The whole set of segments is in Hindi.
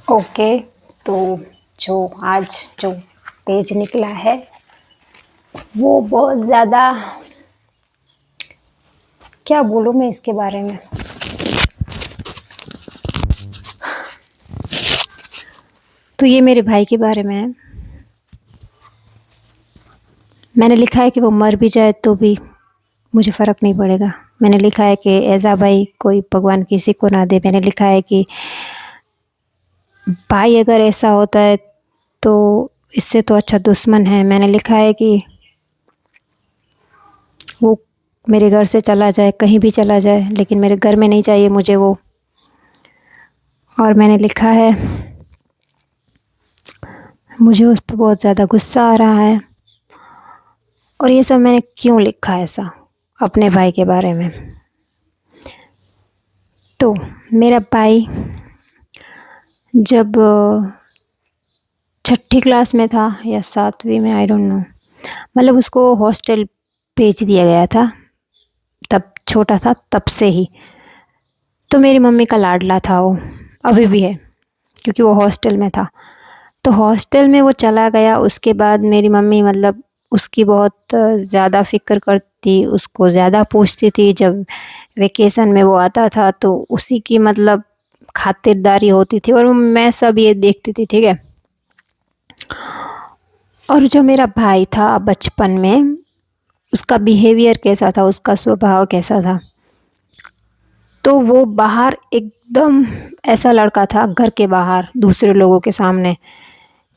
ओके। तो जो आज जो पेज निकला है वो बहुत ज़्यादा, क्या बोलूँ मैं इसके बारे में। तो ये मेरे भाई के बारे में है। मैंने लिखा है कि वो मर भी जाए तो भी मुझे फ़र्क नहीं पड़ेगा। मैंने लिखा है कि ऐसा भाई कोई भगवान किसी को ना दे। मैंने लिखा है कि भाई अगर ऐसा होता है तो इससे तो अच्छा दुश्मन है। मैंने लिखा है कि वो मेरे घर से चला जाए, कहीं भी चला जाए, लेकिन मेरे घर में नहीं चाहिए मुझे वो। और मैंने लिखा है मुझे उस पर बहुत ज़्यादा गुस्सा आ रहा है। और ये सब मैंने क्यों लिखा है ऐसा अपने भाई के बारे में। तो मेरा भाई जब छठी क्लास में था या सातवीं में, आई डोंट नो, मतलब उसको हॉस्टल भेज दिया गया था। तब छोटा था तब से ही। तो मेरी मम्मी का लाडला था वो, अभी भी है, क्योंकि वो हॉस्टल में था। तो हॉस्टल में वो चला गया, उसके बाद मेरी मम्मी मतलब उसकी बहुत ज़्यादा फ़िक्र करती, उसको ज़्यादा पूछती थी। जब वेकेशन में वो आता था तो उसी की मतलब खातिरदारी होती थी, और मैं सब ये देखती थी, ठीक है। और जो मेरा भाई था बचपन में, उसका बिहेवियर कैसा था, उसका स्वभाव कैसा था, तो वो बाहर एकदम ऐसा लड़का था, घर के बाहर दूसरे लोगों के सामने,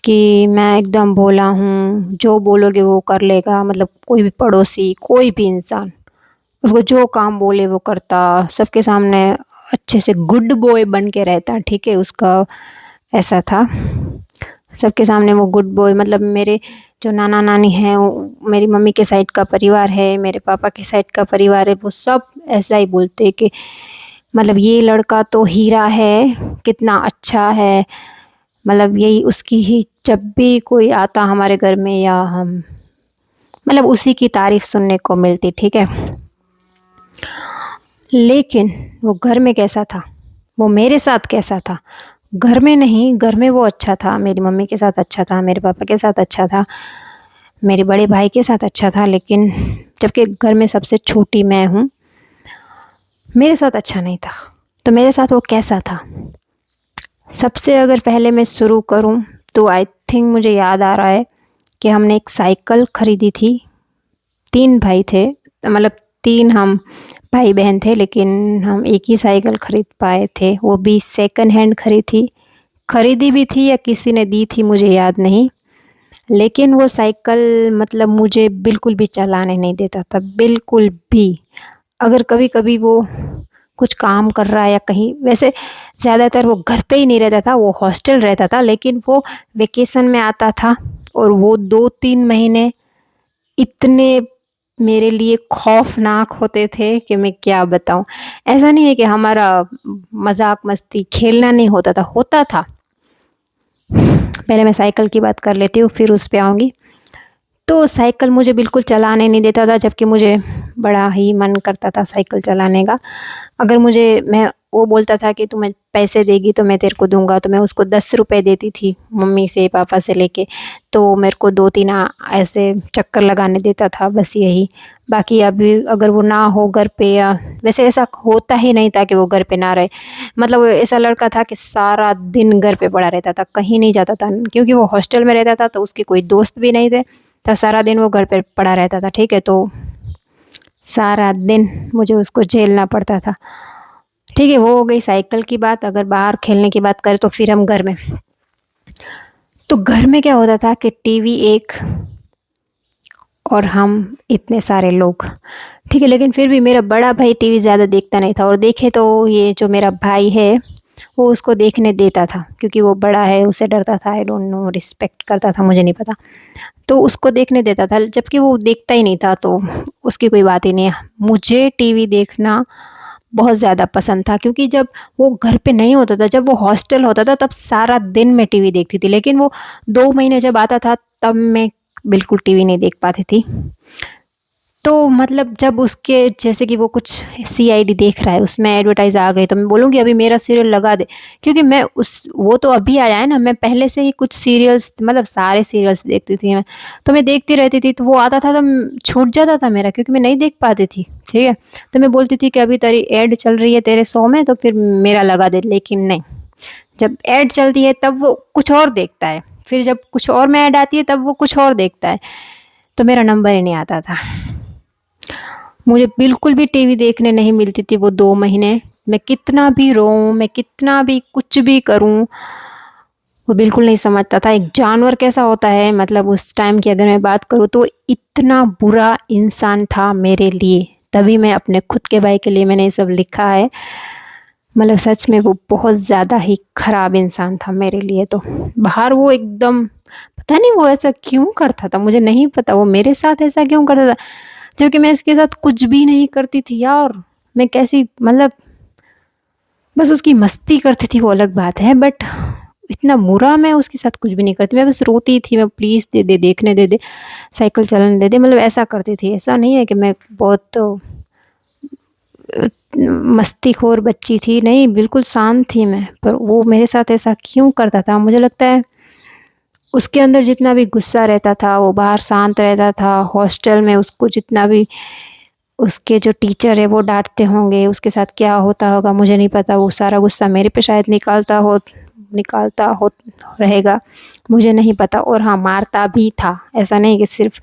कि मैं एकदम भोला हूँ, जो बोलोगे वो कर लेगा। मतलब कोई भी पड़ोसी, कोई भी इंसान उसको जो काम बोले वो करता, सबके सामने अच्छे से गुड बॉय बन के रहता, ठीक है। उसका ऐसा था, सबके सामने वो गुड बॉय। मतलब मेरे जो नाना नानी हैं, मेरी मम्मी के साइड का परिवार है, मेरे पापा के साइड का परिवार है, वो सब ऐसा ही बोलते कि मतलब ये लड़का तो हीरा है, कितना अच्छा है। मतलब यही उसकी ही, जब भी कोई आता हमारे घर में या हम, मतलब उसी की तारीफ सुनने को मिलती, ठीक है। लेकिन वो घर में कैसा था, वो मेरे साथ कैसा था, घर में नहीं, घर में वो अच्छा था, मेरी मम्मी के साथ अच्छा था, मेरे पापा के साथ अच्छा था, मेरे बड़े भाई के साथ अच्छा था। लेकिन जबकि घर में सबसे छोटी मैं हूँ, मेरे साथ अच्छा नहीं था। तो मेरे साथ वो कैसा था, सबसे अगर पहले मैं शुरू करूँ तो आई थिंक मुझे याद आ रहा है कि हमने एक साइकिल खरीदी थी। 3 भाई थे, मतलब 3 हम भाई बहन थे, लेकिन हम एक ही साइकिल खरीद पाए थे, वो भी सेकंड हैंड खरीदी भी थी या किसी ने दी थी, मुझे याद नहीं। लेकिन वो साइकिल मतलब मुझे बिल्कुल भी चलाने नहीं देता था, बिल्कुल भी। अगर कभी-कभी वो कुछ काम कर रहा है या कहीं, वैसे ज़्यादातर वो घर पे ही नहीं रहता था, वो हॉस्टल रहता था, लेकिन वो वेकेशन में आता था। और वो 2-3 महीने इतने मेरे लिए खौफ़नाक होते थे कि मैं क्या बताऊँ। ऐसा नहीं है कि हमारा मज़ाक मस्ती खेलना नहीं होता था। पहले मैं साइकिल की बात कर लेती हूँ, फिर उस पे आऊँगी। तो साइकिल मुझे बिल्कुल चलाने नहीं देता था, जबकि मुझे बड़ा ही मन करता था साइकिल चलाने का। अगर मुझे मैं वो बोलता था कि तुम्हें पैसे देगी तो मैं तेरे को दूँगा, तो मैं उसको 10 रुपए देती थी मम्मी से, पापा से लेके। तो मेरे को 2-3 ऐसे चक्कर लगाने देता था, बस यही। बाकी अभी अगर वो ना हो घर पे, या वैसे ऐसा होता ही नहीं था कि वो घर पे ना रहे। मतलब ऐसा लड़का था कि सारा दिन घर पे पड़ा रहता था, कहीं नहीं जाता था, क्योंकि वो हॉस्टल में रहता था तो उसके कोई दोस्त भी नहीं थे। तो सारा दिन वो घर पे पड़ा रहता था, ठीक है। तो सारा दिन मुझे उसको झेलना पड़ता था, ठीक है। वो हो गई साइकिल की बात। अगर बाहर खेलने की बात करें तो फिर हम घर में, तो घर में क्या होता था कि टीवी एक, और हम इतने सारे लोग, ठीक है। लेकिन फिर भी मेरा बड़ा भाई टीवी ज़्यादा देखता नहीं था, और देखे तो ये जो मेरा भाई है वो उसको देखने देता था, क्योंकि वो बड़ा है, उसे डरता था, आई डोंट नो, रिस्पेक्ट करता था, मुझे नहीं पता। तो उसको देखने देता था, जबकि वो देखता ही नहीं था, तो उसकी कोई बात ही नहीं है। मुझे टीवी देखना बहुत ज़्यादा पसंद था, क्योंकि जब वो घर पे नहीं होता था, जब वो हॉस्टल होता था, तब सारा दिन मैं टीवी देखती थी। लेकिन वो 2 महीने जब आता था तब मैं बिल्कुल टीवी नहीं देख पाती थी। तो मतलब जब उसके जैसे कि वो कुछ सीआईडी देख रहा है, उसमें एडवर्टाइज आ गई, तो मैं बोलूँगी अभी मेरा सीरियल लगा दे, क्योंकि मैं उस वो तो अभी आया है ना, मैं पहले से ही कुछ सीरियल्स मतलब सारे सीरियल्स देखती थी मैं, तो मैं देखती रहती थी, तो वो आता था तो छूट जाता था मेरा, क्योंकि मैं नहीं देख पाती थी, ठीक है। तो मैं बोलती थी कि अभी तेरी एड चल रही है तेरे शो में, तो फिर मेरा लगा दे, लेकिन नहीं, जब एड चलती है तब वो कुछ और देखता है, फिर जब कुछ और में ऐड आती है तब वो कुछ और देखता है, तो मेरा नंबर ही नहीं आता था। मुझे बिल्कुल भी टीवी देखने नहीं मिलती थी वो 2 महीने। मैं कितना भी रोऊँ, मैं कितना भी कुछ भी करूँ, वो बिल्कुल नहीं समझता था। एक जानवर कैसा होता है, मतलब उस टाइम की अगर मैं बात करूँ तो इतना बुरा इंसान था मेरे लिए। तभी मैं अपने खुद के भाई के लिए मैंने ये सब लिखा है। मतलब सच में वो बहुत ज़्यादा ही खराब इंसान था मेरे लिए तो। बाहर वो एकदम पता नहीं वो ऐसा क्यों करता था, मुझे नहीं पता वो मेरे साथ ऐसा क्यों करता था। जबकि मैं इसके साथ कुछ भी नहीं करती थी यार। मैं कैसी मतलब बस उसकी मस्ती करती थी वो अलग बात है, बट इतना बुरा मैं उसके साथ कुछ भी नहीं करती। मैं बस रोती थी, मैं प्लीज़ दे दे, देखने दे दे, साइकिल चलाने दे दे, मतलब ऐसा करती थी। ऐसा नहीं है कि मैं बहुत मस्तीखोर बच्ची थी, नहीं बिल्कुल शांत थी मैं। पर वो मेरे साथ ऐसा क्यों करता था, मुझे लगता है उसके अंदर जितना भी गुस्सा रहता था वो बाहर शांत रहता था। हॉस्टल में उसको जितना भी उसके जो टीचर है वो डांटते होंगे, उसके साथ क्या होता होगा मुझे नहीं पता, वो सारा गुस्सा मेरे पे शायद निकालता हो रहेगा, मुझे नहीं पता। और हाँ, मारता भी था, ऐसा नहीं कि सिर्फ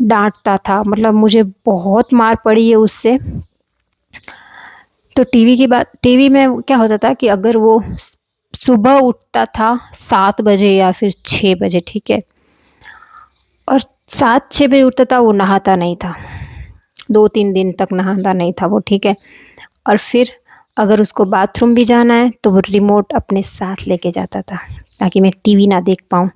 डांटता था, मतलब मुझे बहुत मार पड़ी है उससे। तो टीवी में क्या होता था कि अगर वो सुबह उठता था 7 बजे या फिर 6 बजे, ठीक है, और 7-6 बजे उठता था, वो नहाता नहीं था, 2-3 दिन तक नहाता नहीं था वो, ठीक है। और फिर अगर उसको बाथरूम भी जाना है तो वो रिमोट अपने साथ लेके जाता था ताकि मैं टीवी ना देख पाऊँ।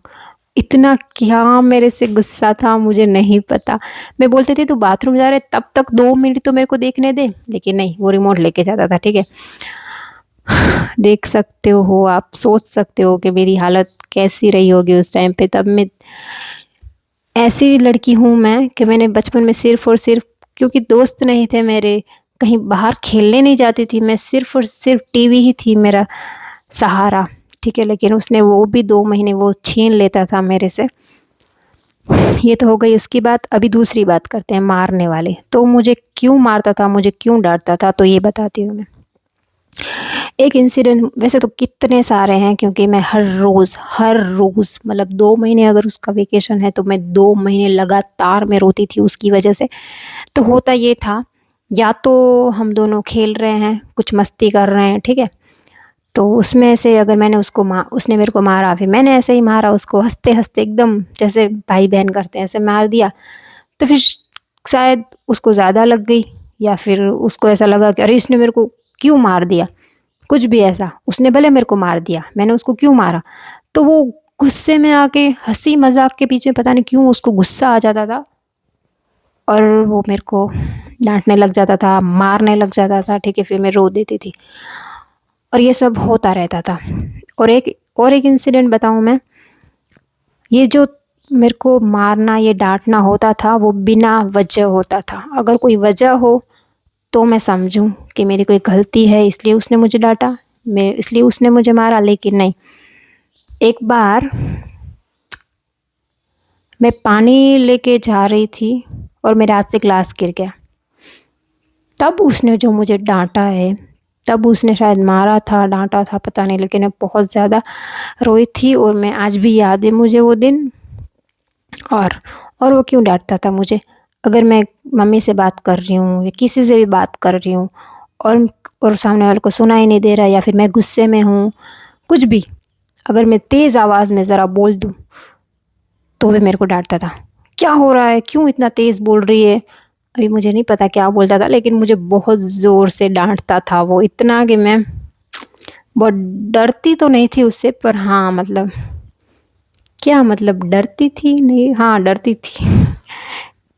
इतना क्या मेरे से गुस्सा था मुझे नहीं पता। मैं बोलती थी तू बाथरूम जा रहे तब तक 2 मिनट तो मेरे को देखने दे, लेकिन नहीं, वो रिमोट लेके जाता था, ठीक है। देख सकते हो आप, सोच सकते हो कि मेरी हालत कैसी रही होगी उस टाइम पे। तब मैं ऐसी लड़की हूँ मैं कि मैंने बचपन में सिर्फ़ और सिर्फ़, क्योंकि दोस्त नहीं थे मेरे, कहीं बाहर खेलने नहीं जाती थी मैं, सिर्फ़ और सिर्फ़ टीवी ही थी मेरा सहारा, ठीक है। लेकिन उसने वो भी 2 महीने वो छीन लेता था मेरे से। ये तो हो गई उसकी बात। अभी दूसरी बात करते हैं मारने वाले। तो मुझे क्यों मारता था, मुझे क्यों डाँटता था, तो ये बताती हूँ मैं। एक इंसिडेंट, वैसे तो कितने सारे हैं, क्योंकि मैं हर रोज़ मतलब 2 महीने अगर उसका वेकेशन है तो मैं 2 महीने लगातार मैं रोती थी उसकी वजह से। तो होता ये था, या तो हम दोनों खेल रहे हैं, कुछ मस्ती कर रहे हैं, ठीक है, तो उसमें से अगर मैंने उसने मेरे को मारा, फिर मैंने ऐसे ही मारा उसको, हंसते हंसते एकदम जैसे भाई बहन करते हैं ऐसे मार दिया। तो फिर शायद उसको ज़्यादा लग गई, या फिर उसको ऐसा लगा कि अरे इसने मेरे को क्यों मार दिया, कुछ भी ऐसा। उसने भले मेरे को मार दिया, मैंने उसको क्यों मारा, तो वो गुस्से में आके हंसी मजाक के बीच में पता नहीं क्यों उसको गुस्सा आ जाता था, और वो मेरे को डांटने लग जाता था, मारने लग जाता था, ठीक है। फिर मैं रो देती थी, और ये सब होता रहता था। और एक इंसिडेंट बताऊं मैं, ये जो मेरे को मारना, ये डांटना होता था, वो बिना वजह होता था। अगर कोई वजह हो तो मैं समझूं कि मेरी कोई गलती है इसलिए उसने मुझे डांटा, मैं इसलिए उसने मुझे मारा, लेकिन नहीं। एक बार मैं पानी लेके जा रही थी और मेरे हाथ से ग्लास गिर गया, तब उसने जो मुझे डांटा है, तब उसने शायद मारा था, डांटा था, पता नहीं, लेकिन मैं बहुत ज़्यादा रोई थी। और मैं आज भी याद है मुझे वो दिन। और और वो क्यों डांटता था मुझे, अगर मैं मम्मी से बात कर रही हूँ या किसी से भी बात कर रही हूँ, और और सामने वाले को सुनाई नहीं दे रहा, या फिर मैं गुस्से में हूँ, कुछ भी, अगर मैं तेज़ आवाज़ में ज़रा बोल दूँ तो भी मेरे को डांटता था। क्या हो रहा है, क्यों इतना तेज़ बोल रही है। अभी मुझे नहीं पता क्या बोलता था, लेकिन मुझे बहुत ज़ोर से डांटता था वो, इतना कि मैं बहुत डरती तो नहीं थी उससे, पर हाँ मतलब क्या मतलब डरती थी नहीं, हाँ डरती थी।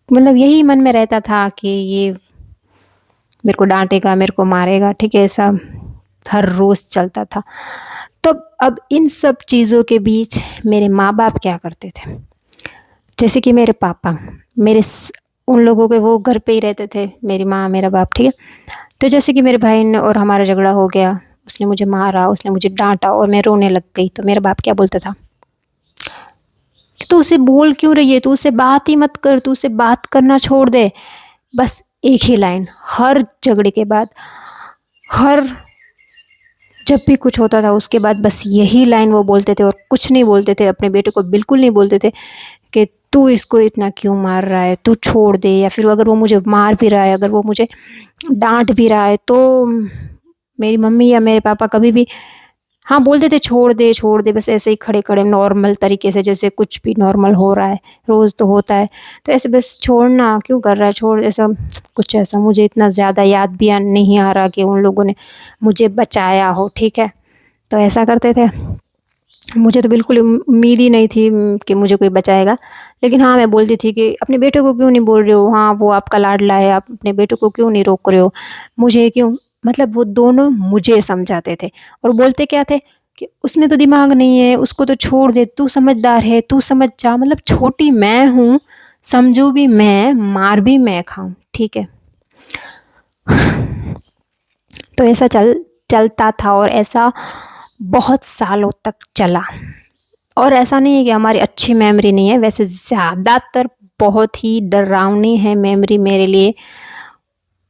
मतलब यही मन में रहता था कि ये मेरे को डांटेगा, मेरे को मारेगा, ठीक है, ऐसा हर रोज़ चलता था। तो अब इन सब चीज़ों के बीच मेरे माँ बाप क्या करते थे, जैसे कि मेरे पापा, मेरे उन लोगों के वो घर पे ही रहते थे, मेरी माँ, मेरा बाप, ठीक है। तो जैसे कि मेरे भाई ने और हमारा झगड़ा हो गया, उसने मुझे मारा, उसने मुझे डाँटा और मैं रोने लग गई, तो मेरा बाप क्या बोलता था कि तू उससे बोल क्यों रही है? तू उससे बात ही मत कर, तू उससे बात करना छोड़ दे। बस एक ही लाइन हर झगड़े के बाद, हर जब भी कुछ होता था उसके बाद बस यही लाइन वो बोलते थे और कुछ नहीं बोलते थे। अपने बेटे को बिल्कुल नहीं बोलते थे कि तू इसको इतना क्यों मार रहा है, तू छोड़ दे। या फिर अगर वो मुझे मार भी रहा है, अगर वो मुझे डांट भी रहा है, तो मेरी मम्मी या मेरे पापा कभी भी हाँ बोलते थे छोड़ दे, बस ऐसे ही खड़े खड़े नॉर्मल तरीके से, जैसे कुछ भी नॉर्मल हो रहा है, रोज़ तो होता है। तो ऐसे बस छोड़ना क्यों कर रहा है, छोड़, ऐसा कुछ, ऐसा मुझे इतना ज़्यादा याद भी नहीं आ रहा कि उन लोगों ने मुझे बचाया हो, ठीक है। तो ऐसा करते थे। मुझे तो बिल्कुल उम्मीद ही नहीं थी कि मुझे कोई बचाएगा। लेकिन हाँ, मैं बोलती थी कि अपने बेटे को क्यों नहीं बोल रहे हो? हाँ, वो आपका लाडला है, आप अपने बेटे को क्यों नहीं रोक रहे हो? मुझे क्यों, मतलब वो दोनों मुझे समझाते थे और बोलते क्या थे कि उसमें तो दिमाग नहीं है, उसको तो छोड़ दे, तू समझदार है, तू समझ जा। मतलब छोटी मैं हूँ, समझू भी मैं, मार भी मैं खाऊँ, ठीक है। तो ऐसा चलता था और ऐसा बहुत सालों तक चला। और ऐसा नहीं है कि हमारी अच्छी मेमोरी नहीं है, वैसे ज़्यादातर बहुत ही डरावनी है मेमोरी मेरे लिए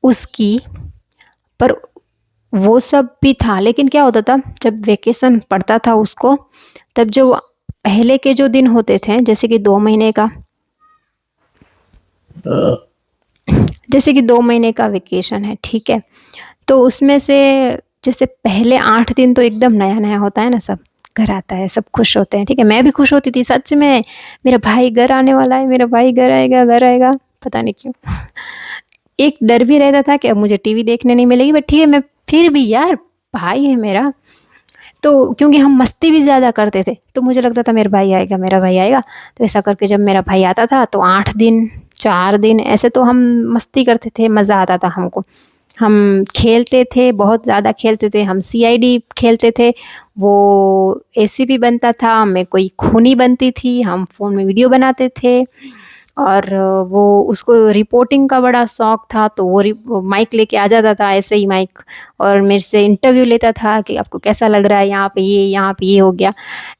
उसकी। पर वो सब भी था, लेकिन क्या होता था जब वेकेशन पड़ता था उसको, तब जो पहले के जो दिन होते थे, जैसे कि 2 महीने का, जैसे कि 2 महीने का वेकेशन है, ठीक है। तो उसमें से जैसे पहले 8 दिन तो एकदम नया नया होता है ना, सब घर आता है, सब खुश होते हैं, ठीक है। मैं भी खुश होती थी सच में, मेरा भाई घर आने वाला है, मेरा भाई घर आएगा, घर आएगा। पता नहीं क्यों एक डर भी रहता था कि अब मुझे टीवी देखने नहीं मिलेगी, बट ठीक है, मैं फिर भी यार, भाई है मेरा। तो क्योंकि हम मस्ती भी ज़्यादा करते थे, तो मुझे लगता था मेरा भाई आएगा, मेरा भाई आएगा। तो ऐसा करके जब मेरा भाई आता था तो 8 दिन, 4 दिन ऐसे तो हम मस्ती करते थे, मज़ा आता था हमको। हम खेलते थे, बहुत ज़्यादा खेलते थे, हम सीआईडी खेलते थे। वो एसीपी बनता था, मैं कोई खूनी बनती थी, हम फ़ोन में वीडियो बनाते थे। और वो उसको रिपोर्टिंग का बड़ा शौक था, तो वो माइक लेके आ जाता था, ऐसे ही माइक, और मेरे से इंटरव्यू लेता था कि आपको कैसा लग रहा है यहाँ पे, ये यहाँ पे ये हो गया।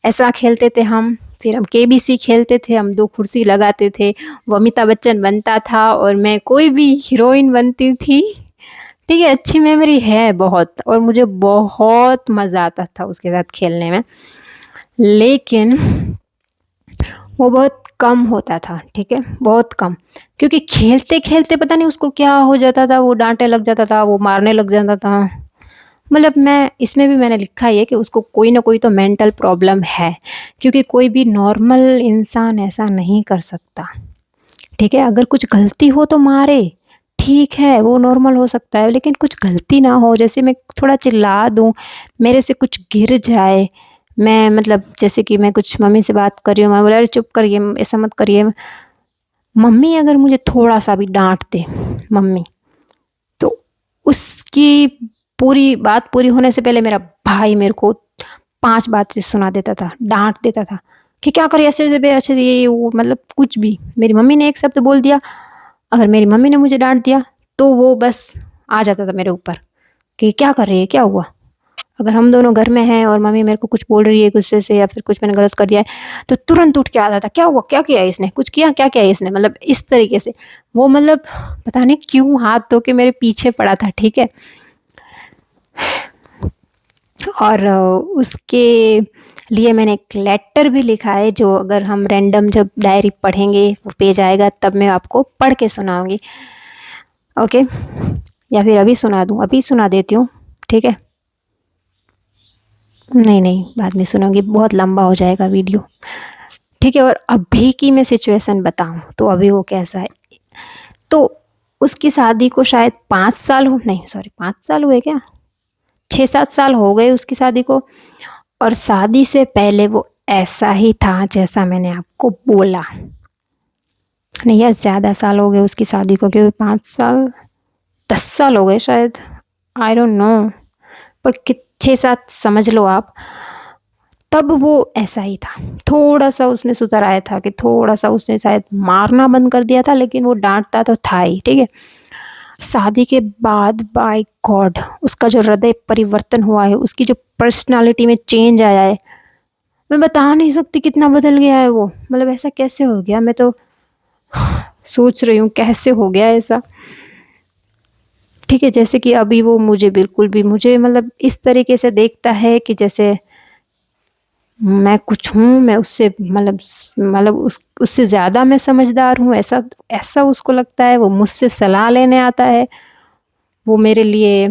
ऐसा खेलते थे हम। फिर हम केबीसी खेलते थे, हम 2 कुर्सी लगाते थे, वो अमिताभ बच्चन बनता था और मैं कोई भी हीरोइन बनती थी, ठीक है। अच्छी मेमोरी है बहुत, और मुझे बहुत मज़ा आता था उसके साथ खेलने में। लेकिन वो बहुत कम होता था, ठीक है, बहुत कम। क्योंकि खेलते-खेलते पता नहीं उसको क्या हो जाता था, वो डाँटने लग जाता था, वो मारने लग जाता था। मतलब मैं इसमें भी मैंने लिखा ही है कि उसको कोई ना कोई तो मेंटल प्रॉब्लम है, क्योंकि कोई भी नॉर्मल इंसान ऐसा नहीं कर सकता, ठीक है। अगर कुछ गलती हो तो मारे, ठीक है, वो नॉर्मल हो सकता है, लेकिन कुछ गलती ना हो, जैसे मैं थोड़ा चिल्ला दूँ, मेरे से कुछ गिर जाए, मैं मतलब जैसे कि मैं कुछ मम्मी से बात कर रही हूँ, मैं बोला अरे चुप करिए, ऐसा मत करिए। मम्मी अगर मुझे थोड़ा-सा भी डाँट दे, मम्मी, तो उसकी पूरी बात पूरी होने से पहले मेरा भाई मेरे को 5 बातें सुना देता था, डाँट देता था कि क्या करे, ऐसे से बे, अच्छे से ये वो, मतलब कुछ भी। मेरी मम्मी ने एक शब्द बोल दिया, अगर मेरी मम्मी ने मुझे डाँट दिया, तो वो बस आ जाता था मेरे ऊपर कि क्या कर रही है, क्या हुआ? अगर हम दोनों घर में हैं और मम्मी मेरे को कुछ बोल रही है गुस्से से, या फिर कुछ मैंने गलत कर दिया है, तो तुरंत उठ के आता था, क्या हुआ, क्या किया है इसने, कुछ किया, क्या किया है इसने, मतलब इस तरीके से। वो मतलब पता नहीं क्यों हाथ धो के मेरे पीछे पड़ा था, ठीक है। और उसके लिए मैंने एक लेटर भी लिखा है, जो अगर हम रैंडम जब डायरी पढ़ेंगे, वो पेज आएगा, तब मैं आपको पढ़ के सुनाऊँगी, ओके? या फिर अभी सुना दूँ? अभी सुना देती हूँ, ठीक है? नहीं, नहीं, बाद में सुनाऊँगी, बहुत लंबा हो जाएगा वीडियो, ठीक है। और अभी की मैं सिचुएशन बताऊँ, तो अभी वो कैसा है? तो उसकी शादी को शायद 5 साल हो, नहीं सॉरी, 5 साल हुए क्या? 6-7 साल हो गए उसकी शादी को। और शादी से पहले वो ऐसा ही था जैसा मैंने आपको बोला। नहीं यार, ज़्यादा साल हो गए उसकी शादी को, क्योंकि 5 साल, 10 साल हो गए शायद, आई डोंट नो, पर कि 6-7 समझ लो आप। तब वो ऐसा ही था। थोड़ा सा उसने सुधर आया था कि थोड़ा सा उसने शायद मारना बंद कर दिया था, लेकिन वो डांटता तो था ही, ठीक है। शादी के बाद बाय गॉड उसका जो हृदय परिवर्तन हुआ है, उसकी जो पर्सनालिटी में चेंज आया है, मैं बता नहीं सकती कितना बदल गया है वो। मतलब ऐसा कैसे हो गया, मैं तो सोच रही हूँ कैसे हो गया ऐसा। ठीक है, जैसे कि अभी वो मुझे बिल्कुल भी, मुझे मतलब इस तरीके से देखता है कि जैसे मैं कुछ हूँ, मैं उससे मतलब उससे ज़्यादा मैं समझदार हूँ, ऐसा ऐसा उसको लगता है। वो मुझसे सलाह लेने आता है, वो मेरे लिए,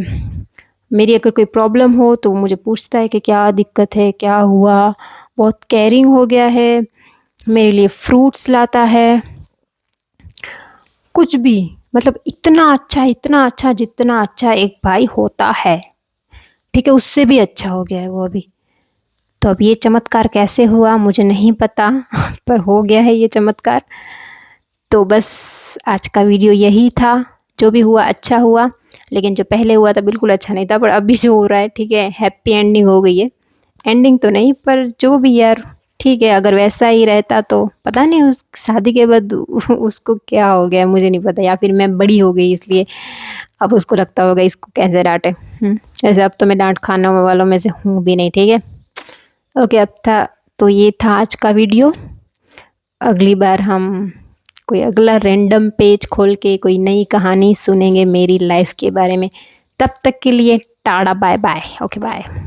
मेरी अगर कोई प्रॉब्लम हो तो वो मुझे पूछता है कि क्या दिक्कत है, क्या हुआ। बहुत केयरिंग हो गया है, मेरे लिए फ्रूट्स लाता है, कुछ भी, मतलब इतना अच्छा जितना अच्छा एक भाई होता है, ठीक है, उससे भी अच्छा हो गया है वो अभी। तो अब ये चमत्कार कैसे हुआ मुझे नहीं पता पर हो गया है ये चमत्कार। तो बस आज का वीडियो यही था। जो भी हुआ अच्छा हुआ, लेकिन जो पहले हुआ था बिल्कुल अच्छा नहीं था, पर अभी जो हो रहा है ठीक है, हैप्पी एंडिंग हो गई है। एंडिंग तो नहीं, पर जो भी यार, ठीक है। अगर वैसा ही रहता तो पता नहीं उस शादी के बाद उसको क्या हो गया मुझे नहीं पता, या फिर मैं बड़ी हो गई इसलिए अब उसको लगता होगा इसको कैसे डांटे। वैसे अब तो मैं डांट खाने वालों में से हूँ भी नहीं, ठीक है। ओके, अब था, तो ये था आज का वीडियो। अगली बार हम कोई अगला रैंडम पेज खोल के कोई नई कहानी सुनेंगे मेरी लाइफ के बारे में। तब तक के लिए टाटा, बाय बाय, ओके बाय।